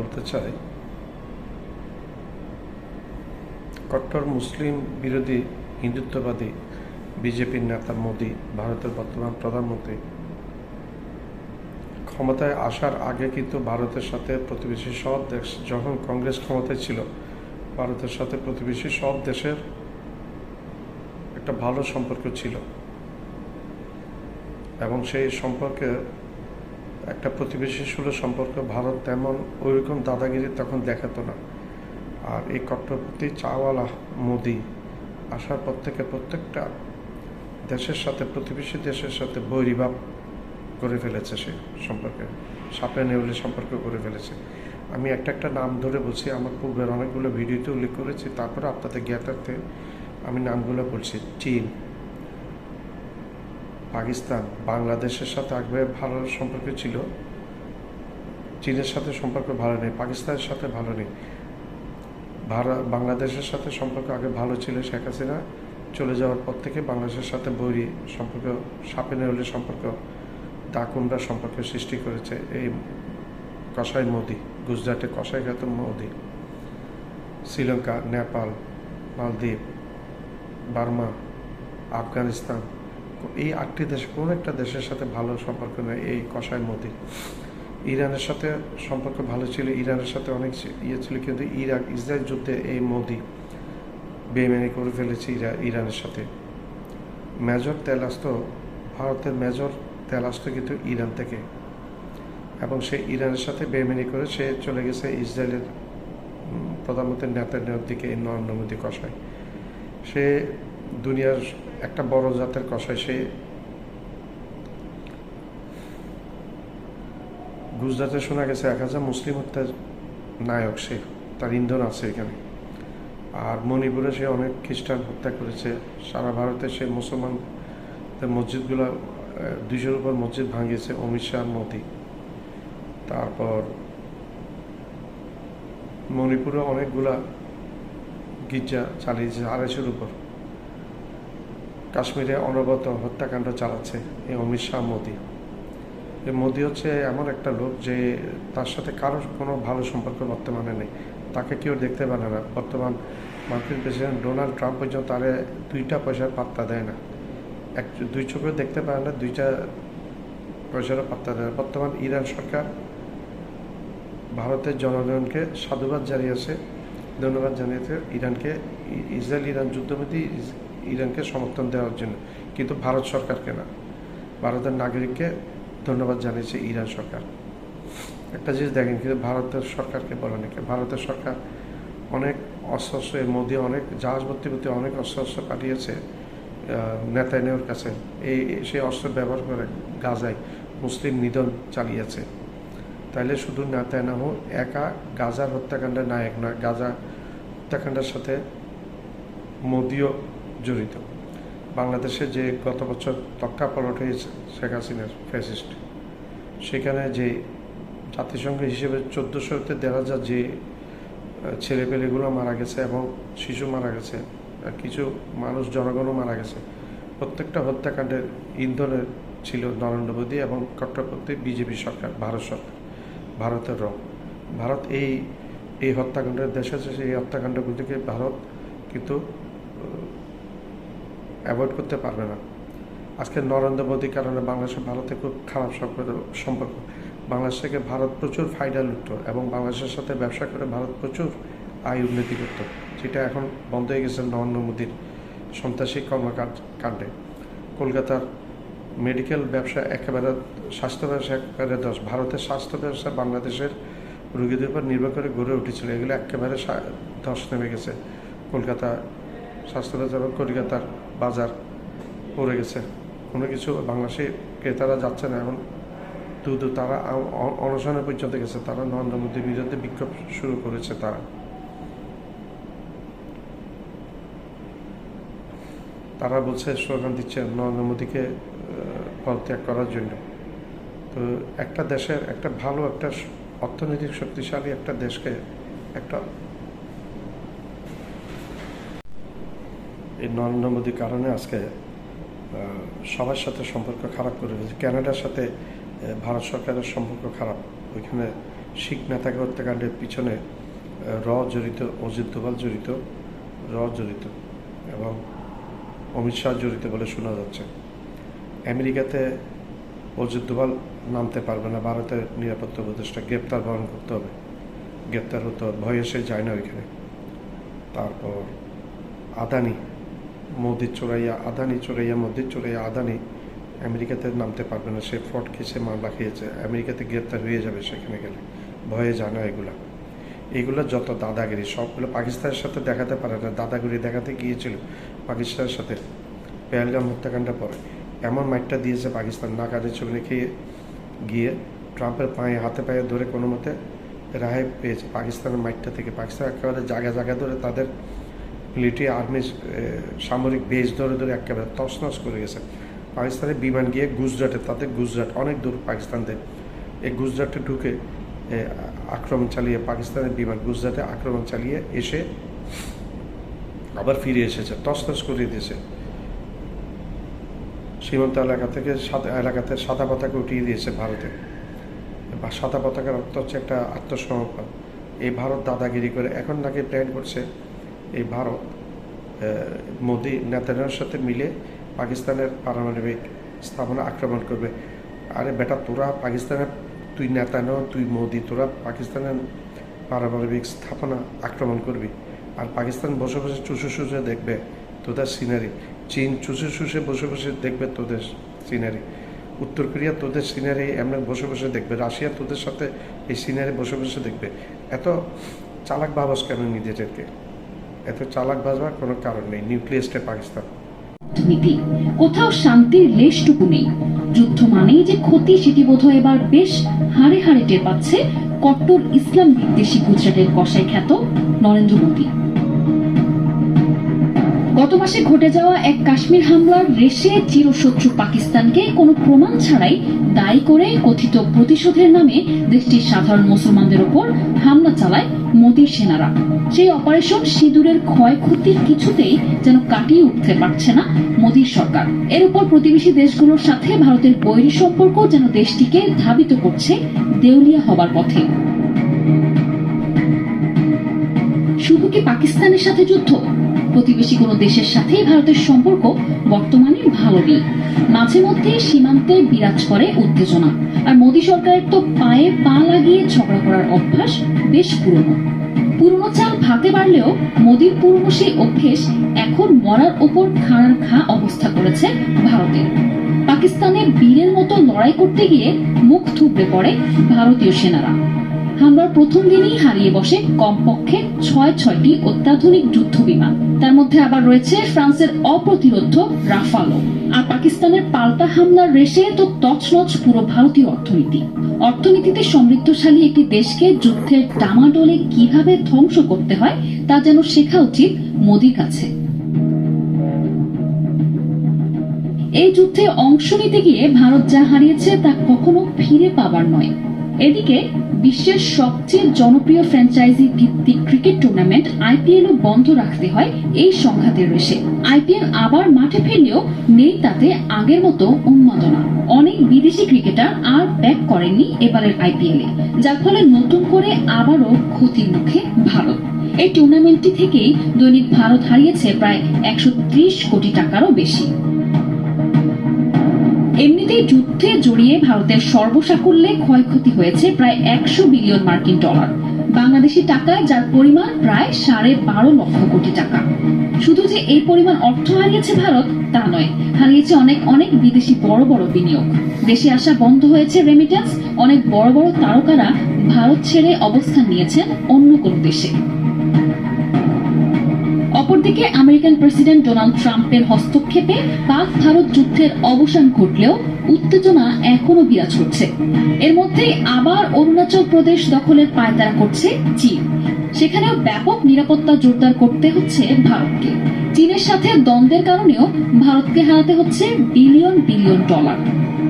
বলতে চাই, কট্টর মুসলিম বিরোধী হিন্দুত্ববাদী বিজেপির নেতা মোদি, ভারতের বর্তমান প্রধানমন্ত্রী, ক্ষমতায় আসার আগে কিন্তু ভারতের সাথে প্রতিবেশী সব দেশ, যখন কংগ্রেস ক্ষমতায় ছিল, ভারতের সাথে প্রতিবেশী সব দেশের একটা ভালো সম্পর্ক ছিল এবং সেই সম্পর্কে একটা প্রতিবেশী সুলভ সম্পর্ক ভারত তেমন ওইরকম দাদাগিরি তখন দেখাতো না। আর এই কট্টরপন্থী চাওয়ালা মোদি আসার পর থেকে প্রত্যেকটা দেশের সাথে, প্রতিবেশী দেশের সাথে বৈরিভাব করে ফেলেছে, সে সম্পর্কে সাপে নেউলে সম্পর্ক করে ফেলেছে। আমি একটা নাম ধরে বলছি, আমার পূর্বের অনেকগুলো ভিডিওতে উল্লেখ করেছি, তারপরে আপনাদের জ্ঞাতার্থে আমি নামগুলো বলছি। চীন, পাকিস্তান, বাংলাদেশের সাথে আগে ভালো সম্পর্ক ছিল, চীনের সাথে সম্পর্ক ভালো নেই, পাকিস্তানের সাথে ভালো নেই, বাংলাদেশের সাথে সম্পর্ক আগে ভালো ছিল। শেখ হাসিনা চলে যাওয়ার পর থেকে বাংলাদেশের সাথে বৈরী সম্পর্ক, সাপে নেউলে সম্পর্ক, দাকুমরা সম্পর্ক সৃষ্টি করেছে এই কসাই মোদি, গুজরাটে কসাইঘাত মোদি। শ্রীলঙ্কা, নেপাল, মালদ্বীপ, বার্মা, আফগানিস্তান, এই 8টি দেশ, কোনো একটা দেশের সাথে ভালো সম্পর্ক নেই এই কসাই মোদি। ইরানের সাথে সম্পর্ক ভালো ছিল, ইরানের সাথে অনেক ছিল, কিন্তু ইরাক ইসরায়েল যুদ্ধে এই মোদি বেইমানি করে ফেলেছে ইরানের সাথে। মেজর তেল আসতো, ভারতের মেজর তেল আসতো কিন্তু ইরান থেকে, এবং সে ইরানের সাথে বেইমানি করে সে চলে গেছে ইসরায়েলের প্রধানমন্ত্রী নেতানিয়াহুর দিকে। এই নরেন্দ্র মোদি কসাই, সে দুনিয়ার একটা বড় জাতের কসাই। সে গুজরাটে শোনা গেছে 1000 মুসলিম হত্যার নায়ক, সে তার ইন্ধন আছে এখানে। আর মণিপুরে সে অনেক খ্রিস্টান হত্যা করেছে। সারা ভারতে সে মুসলমানদের মসজিদগুলো 200-র উপর মসজিদ ভাঙিয়েছে অমিত শাহ মোদি। তারপর মণিপুরে অনেকগুলা গির্জা চালিয়েছে 250-র উপর। কাশ্মীরে অনবরত হত্যাকাণ্ড চালাচ্ছে এই অমিত শাহ মোদি। এই মোদি হচ্ছে এমন একটা লোক যে তার সাথে কারোর কোনো ভালো সম্পর্ক বর্তমানে নেই, তাকে কেউ দেখতে পারে না। বর্তমান মার্কিন প্রেসিডেন্ট ডোনাল্ড ট্রাম্প পর্যন্ত তারে 2টা পয়সার পাত্তা দেয় না, 2 চোখে দেখতে পারে না, 2টা পয়সারও পাত্তা দেয় না। বর্তমান ইরান সরকার ভারতের জনগণকে সাধুবাদ জানিয়েছে, ধন্যবাদ জানিয়েছে ইরানকে, ইসরায়েল ইরান যুদ্ধবিধি ইরানকে সমর্থন দেওয়ার জন্য, কিন্তু ভারত সরকারকে না, ভারতের নাগরিককে ধন্যবাদ জানিয়েছে ইরান সরকার। একটা জিনিস দেখেন, কিন্তু ভারতের সরকারকে বলে নাকি, ভারতের সরকার অনেক অস্ত্র, মোদি অনেক জাহাজ ভর্তি অনেক অস্ত্র পাঠিয়েছে নেতানিয়াহুর কাছে। সেই অস্ত্র ব্যবহার করে গাজায় মুসলিম নিধন চালিয়েছে। তাইলে শুধু নেতানিয়াহু একা গাজার হত্যাকাণ্ডের নায়ক নয়, গাজা হত্যাকাণ্ডের সাথে মোদিও জড়িত। বাংলাদেশে যে গত বছর তক্কাপলট হয়েছে শেখ হাসিনার ফ্যাসিস্ট, সেখানে যে জাতিসংঘ হিসেবে 1400-তে 1500 যে ছেলেপেলেগুলো মারা গেছে এবং শিশু মারা গেছে, কিছু মানুষ জনগণও মারা গেছে, প্রত্যেকটা হত্যাকাণ্ডের ইন্ধনের ছিল নরেন্দ্র মোদি এবং কট্টরপন্থী বিজেপি সরকার, ভারত সরকার, ভারতের রং। ভারত এই হত্যাকাণ্ডের দেশ আছে, এই হত্যাকাণ্ডগুলিকে ভারত কিন্তু অ্যাভয়েড করতে পারবে না। আজকে নরেন্দ্র মোদির কারণে বাংলাদেশের ভারতে খুব খারাপ সম্পর্ক। বাংলাদেশ থেকে ভারত প্রচুর ফায়দা লুটত এবং বাংলাদেশের সাথে ব্যবসা করে ভারত প্রচুর আয় উন্নতি করত, যেটা এখন বন্ধ হয়ে গেছে নরেন্দ্র মোদির সন্ত্রাসী কর্মকাণ্ডে। কলকাতার মেডিকেল ব্যবসা একেবারে, স্বাস্থ্য ব্যবসা একেবারে ধস। ভারতের স্বাস্থ্য ব্যবসা বাংলাদেশের রোগীদের উপর নির্ভর করে গড়ে উঠেছিল, এগুলো একেবারে ধস নেমে গেছে। কলকাতা স্বাস্থ্য ব্যবসা এবং কলকাতার বাজার পড়ে গেছে, কোনো কিছু বাংলাদেশে ক্রেতারা যাচ্ছে না। এখন তারা অনশনে পর্যন্ত গেছে, তারা নরেন্দ্র মোদির বিরুদ্ধে বিক্ষোভ শুরু করেছে। তারা বলছে, স্লোগান দিচ্ছে নরেন্দ্র মোদিকে পদত্যাগ করার জন্য। তো একটা দেশের, একটা ভালো, একটা অর্থনৈতিক শক্তিশালী একটা দেশকে একটা এই নরেন্দ্র মোদির কারণে আজকে সবার সাথে সম্পর্ক খারাপ করে ফেলেছে। কানাডার সাথে ভারত সরকারের সম্পর্ক খারাপ, ওইখানে শিখ নেতাকে হত্যাকাণ্ডের পিছনে জড়িত, অজিত দোভাল জড়িত, জড়িত এবং অমিত শাহ জড়িত বলে শোনা যাচ্ছে। আমেরিকাতে অজিত দোভাল নামতে পারবে না, ভারতের নিরাপত্তা উপদেষ্টা গ্রেপ্তার বরণ করতে হবে, গ্রেপ্তার হতে হবে, ভয়ে সে যায় না ওইখানে। তারপর আদানি, মোদির চোরাইয়া, মোদির চোরাইয়া আদানি আমেরিকাতে নামতে পারবে না, সে ফ্রড কেসে মামলা খেয়েছে, আমেরিকাতে গ্রেপ্তার হয়ে যাবে সেখানে গেলে, ভয়ে যায় না। এগুলো যত দাদাগিরি সবগুলো পাকিস্তানের সাথে দেখাতে পারে না, দাদাগিরি দেখাতে গিয়েছিল পাকিস্তানের সাথে পেহেলগাম হত্যাকাণ্ডের পরে। এমন মাইটটা দিয়েছে পাকিস্তান, না কাজে চলে খেয়ে গিয়ে ট্রাম্পের হাতে পায়ে ধরে কোনো মতে রেহাই পেয়েছে পাকিস্তানের মাইটটা থেকে। পাকিস্তান একেবারে জায়গা ধরে তাদের মিলিটারি আর্মি সামরিক বেস ধরে একেবারে তছনছ করে গেছে। পাকিস্তানের বিমান গিয়ে গুজরাটে, তাদের গুজরাট অনেক দূর পাকিস্তানদের, এই গুজরাটে ঢুকে আক্রমণ চালিয়ে, পাকিস্তানের বিমান গুজরাটে আক্রমণ চালিয়ে এসে আবার ফিরে এসেছে, তছনছ করে দিয়েছে। সীমান্ত এলাকাতে সাদা পতাকা উঠিয়ে দিয়েছে ভারতে। বা সাদা পতাকার অর্থ হচ্ছে একটা আত্মসমর্পণ। এই ভারত দাদাগিরি করে এখন নাকি প্ল্যান করছে, এই ভারত মোদি নেতানিয়াহুর সাথে মিলে পাকিস্তানের পারমাণবিক স্থাপনা আক্রমণ করবে। আরে বেটা, তোরা পাকিস্তানের, তুই নেতানিয়াহু, তুই মোদি, তোরা পাকিস্তানের পারমাণবিক স্থাপনা আক্রমণ করবি, আর পাকিস্তান বসে বসে চুষে দেখবে তোদের সিনারি। চীন চুষে বসে দেখবে তোদের সিনারি। উত্তর কোরিয়া তোদের সিনারি এমনি বসে দেখবে। রাশিয়া তোদের সাথে এই সিনারি বসে দেখবে। এত চালাক ভাবস কেন নিজেদেরকে? এত চালাক ভাববার কোনো কারণ নেই। নিউক্লিয়াসটা পাকিস্তান। কোথাও শান্তির লেশটুকু নেই। যুদ্ধ মানেই যে ক্ষতি, সেটি বোধহয় এবার বেশ হাড়ে হাড়ে টের পাচ্ছে কট্টর ইসলাম বিদ্বেষী গুজরাটের কসাই খ্যাত নরেন্দ্র মোদী। গত মাসে ঘটে যাওয়া এক কাশ্মীর হামলার রেশে চিরশত্রু পাকিস্তানকে কোনো প্রমাণ ছাড়াই দায়ী করে কথিত প্রতিশোধের নামে দেশটির সাধারণ মুসলমানদের ওপর হামলা চালায় মোদীর সেনারা। সেই অপারেশন সিঁদুরের ক্ষয়ক্ষতির কিছুতেই যেন কাটিয়ে উঠতে পারছে না মোদীর সরকার। এর উপর প্রতিবেশী দেশগুলোর সাথে ভারতের বৈরী সম্পর্ক যেন দেশটিকে ধাবিত করছে দেউলিয়া হবার পথে। শুধু কি পাকিস্তানের সাথে যুদ্ধ? প্রতিবেশী কোনো দেশের সাথেই ভারতের সম্পর্ক বর্তমানে ভালো নেই। মাঝে মধ্যে সীমান্তে বিরাজ করে উত্তেজনা। আর মোদী সরকারের তো পায়ে পা লাগিয়ে ঝগড়া করার অভ্যাস বেশ পুরনো চাল ভাতে বাড়লেও মোদীর পুরনো সেই অভ্যেস এখন মরার ওপর খাড়ার ঘা অবস্থা করেছে ভারতের। পাকিস্তানে বীরের মতো লড়াই করতে গিয়ে মুখ থুবড়ে পড়ে ভারতীয় সেনারা। হামলার প্রথম দিনই হারিয়ে বসে কমপক্ষে 6টি অত্যাধুনিক যুদ্ধ বিমান। তার মধ্যে আবার রয়েছে ফ্রান্সের অপ্রতিরোধ্য রাফালও। আর পাকিস্তানের পাল্টা হামলার রেশে তো তছনছ পুরো ভারতীয় অর্থনীতিতে সমৃদ্ধশালী একটি দেশকে যুদ্ধের ডামাডোলে কিভাবে ধ্বংস করতে হয় তা যেন শেখা উচিত মোদীর কাছে। এই যুদ্ধে অংশ নিতে গিয়ে ভারত যা হারিয়েছে তা কখনো ফিরে পাবার নয়। এদিকে বিশ্বের সবচেয়ে জনপ্রিয় ফ্র্যাঞ্চাইজি ভিত্তিক ক্রিকেট টুর্নামেন্ট আইপিএলও বন্ধ রাখতে হয় এই সংঘাতের রেশে। আইপিএল আবার মাঠে ফিরলেও নেই তাতে আগের মতো উন্মাদনা। অনেক বিদেশি ক্রিকেটার আর ব্যাক করেননি এবারের আইপিএলে, যার ফলে নতুন করে আবারও ক্ষতির মুখে ভারত। এই টুর্নামেন্টটি থেকেই দৈনিক ভারত হারিয়েছে প্রায় 130 কোটি টাকারও বেশি। এমনিতেই যুদ্ধে জড়িয়ে ভারতের সর্বসাকুল্যে ক্ষয়ক্ষতি হয়েছে প্রায় 100 বিলিয়ন মার্কিন ডলার, বাংলাদেশি টাকায় যার পরিমাণ প্রায় 12.5 লক্ষ কোটি টাকা। শুধু যে এই পরিমাণ অর্থ হারিয়েছে ভারত তা নয়, হারিয়েছে অনেক বিদেশি বড় বিনিয়োগ। দেশে আসা বন্ধ হয়েছে রেমিটেন্স। অনেক বড় তারকারা ভারত ছেড়ে অবস্থান নিয়েছেন অন্য কোন দেশে। অপরদিকে আমেরিকান প্রেসিডেন্ট ডোনাল্ড ট্রাম্পের হস্তক্ষেপে পাক ভারত যুদ্ধের অবসান ঘটলেও উত্তেজনা এখনো বিরাজ করছে। এর মধ্যেই আবার অরুণাচল প্রদেশ দখলের পায়তারা করছে চীন। সেখানেও ব্যাপক নিরাপত্তা জোরদার করতে হচ্ছে ভারতকে। চীনের সাথে দ্বন্দ্বের কারণেও ভারতকে হারাতে হচ্ছে বিলিয়ন ডলার।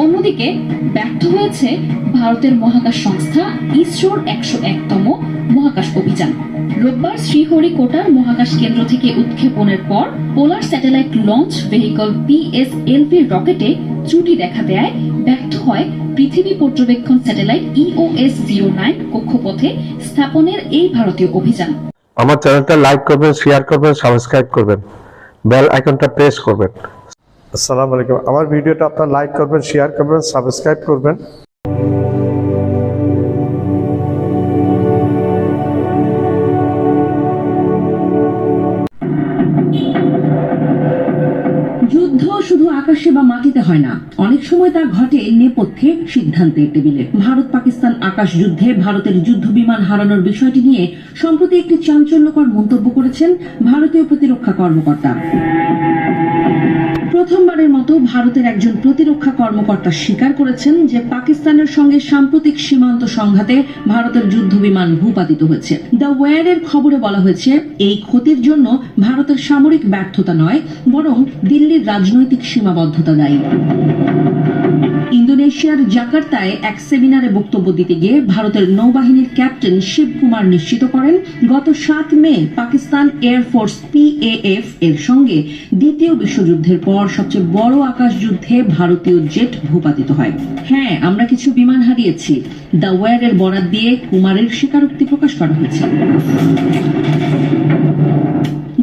অন্যদিকে ব্যর্থ হয়েছে ভারতের মহাকাশ সংস্থা ইসরোর 101তম মহাকাশ অভিযান। রোববার শ্রীহরিকোটার মহাকাশ কেন্দ্র থেকে উৎক্ষেপণের পর polar satellite launch vehicle PSLV রকেটে ত্রুটি দেখা দেয় ব্যর্থ হয় পৃথিবী পর্যবেক্ষণ স্যাটেলাইট EOS-09 কক্ষপথে স্থাপনের এই ভারতীয় অভিযান। আমার চ্যানেলটা লাইক করবেন, শেয়ার করবেন, সাবস্ক্রাইব করবেন, বেল আইকনটা প্রেস করবেন। আসসালামু আলাইকুম। আমার ভিডিওটা আপনারা লাইক করবেন, শেয়ার করবেন, সাবস্ক্রাইব করবেন। যুদ্ধ শুধু আকাশে বা মাটিতে হয় না, অনেক সময় তা ঘটে নেপথ্যে সিদ্ধান্তের টেবিলে। ভারত পাকিস্তান আকাশ যুদ্ধে ভারতের যুদ্ধ বিমান হারানোর বিষয়টি নিয়ে সম্প্রতি একটি চাঞ্চল্যকর মন্তব্য করেছেন ভারতীয় প্রতিরক্ষা কর্মকর্তা। প্রথমবারের মতো ভারতের একজন প্রতিরক্ষা কর্মকর্তা স্বীকার করেছেন যে পাকিস্তানের সঙ্গে সাম্প্রতিক সীমান্ত সংঘাতে ভারতের যুদ্ধ বিমান ভূপাতিত হয়েছে। দ্য ওয়্যারের খবরে বলা হয়েছে, এই ক্ষতির জন্য ভারতের সামরিক ব্যর্থতা নয়, বরং দিল্লির রাজনৈতিক সীমাবদ্ধতা দায়ী। ইন্দোনেশিয়ার জাকার্তায় এক সেমিনারে বক্তব্য দিতে গিয়ে ভারতের নৌবাহিনীর ক্যাপ্টেন শিবকুমার নিশ্চিত করেন, গত 7 মে পাকিস্তান এয়ারফোর্স PAF এর সঙ্গে দ্বিতীয় বিশ্বযুদ্ধের পর সবচেয়ে বড় আকাশ যুদ্ধে ভারতীয় জেট ভূপাতিত হয়। হ্যাঁ, আমরা কিছু বিমান হারিয়েছি, দ্য ওয়্যারের বরাত দিয়ে কুমারের স্বীকারোক্তি প্রকাশ করা হয়েছে।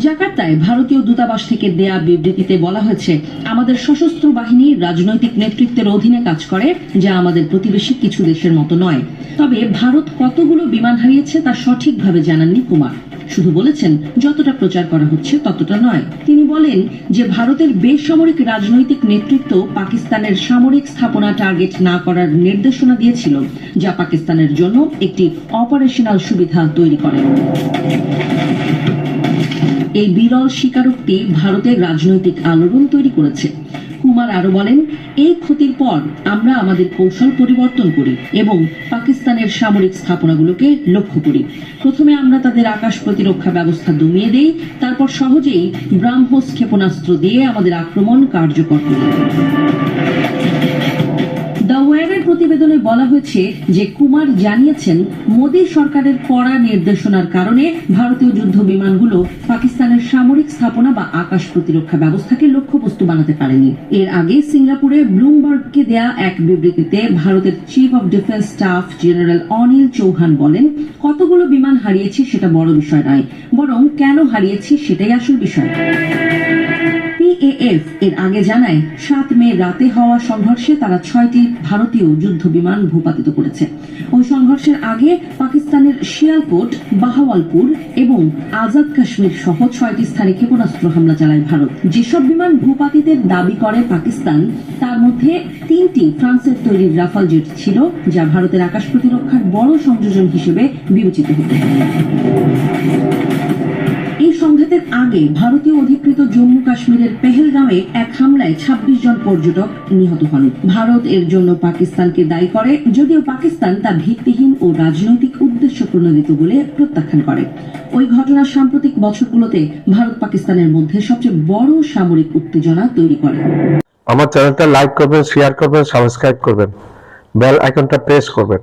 জাকার্তায় ভারতীয় দূতাবাস থেকে দেয়া বিবৃতিতে বলা হয়েছে, আমাদের সশস্ত্র বাহিনী রাজনৈতিক নেতৃত্বের অধীনে কাজ করে, যা আমাদের প্রতিবেশী কিছু দেশের মতো নয়। তবে ভারত কতগুলো বিমান হারিয়েছে তা সঠিকভাবে জানাননি কুমার, শুধু বলেছেন যতটা প্রচার করা হচ্ছে ততটা নয়। তিনি বলেন যে ভারতের বেসামরিক রাজনৈতিক নেতৃত্ব পাকিস্তানের সামরিক স্থাপনা টার্গেট না করার নির্দেশনা দিয়েছিল, যা পাকিস্তানের জন্য একটি অপারেশনাল সুবিধা তৈরি করে। এই বিরল স্বীকারোক্তি ভারতের রাজনৈতিক আলোড়ন তৈরি করেছে। কুমার আরো বলেন, এই ক্ষতির পর আমরা আমাদের কৌশল পরিবর্তন করি এবং পাকিস্তানের সামরিক স্থাপনাগুলোকে লক্ষ্য করি। প্রথমে আমরা তাদের আকাশ প্রতিরক্ষা ব্যবস্থা দমিয়ে দেই, তারপর সহজেই ব্রাহ্মোস ক্ষেপণাস্ত্র দিয়ে আমাদের আক্রমণ কার্যকর করি। দ্য ওয়্যারের প্রতিবেদনে বলা হয়েছে যে কুমার জানিয়েছেন, মোদী সরকারের কড়া নির্দেশনার কারণে ভারতীয় যুদ্ধ বিমানগুলো পাকিস্তানের সামরিক স্থাপনা বা আকাশ প্রতিরক্ষা ব্যবস্থাকে লক্ষ্যবস্তু বানাতে পারেনি। এর আগে সিঙ্গাপুরে ব্লুমবার্গকে দেয়া এক বিবৃতিতে ভারতের chief of defence staff general Anil Chauhan বলেন, কতগুলো বিমান হারিয়েছি সেটা বড় বিষয় নয়, বরং কেন হারিয়েছি সেটাই আসল বিষয়। PAF এর আগে জানায়, 7 মে রাতে হওয়া সংঘর্ষে তারা 6টি ভারতীয় যুদ্ধ বিমান ভূপাতিত করেছে। ওই সংঘর্ষের আগে পাকিস্তানের শিয়ালকোট, বাহাওয়ালপুর এবং আজাদ কাশ্মীর সহ 6টি স্থানে ক্ষেপণাস্ত্র হামলা চালায় ভারত। যেসব বিমান ভূপাতিতের দাবি করে পাকিস্তান, তার মধ্যে 3টি ফ্রান্সের তৈরি রাফাল জেট ছিল, যা ভারতের আকাশ প্রতিরক্ষার বড় সংযোজন হিসেবে বিবেচিত হতো। এই সংঘাতের আগে ভারতীয় অধিকৃত জম্মু কাশ্মীরের পেহেলগাঁওয়ে এক হামলায় 26 জন পর্যটক নিহত হন। ভারত এর জন্য পাকিস্তানকে দায়ী করে, যদিও পাকিস্তান তা ভিত্তিহীন ও রাজনৈতিক উদ্দেশ্য প্রণোদিত বলে প্রত্যাখ্যান করে। ওই ঘটনা সাম্প্রতিক বছরগুলোতে ভারত পাকিস্তানের মধ্যে সবচেয়ে বড় সামরিক উত্তেজনা তৈরি করে। আমার চ্যানেলটা লাইক করবেন, শেয়ার করবেন, সাবস্ক্রাইব করবেন, বেল আইকনটা প্রেস করবেন।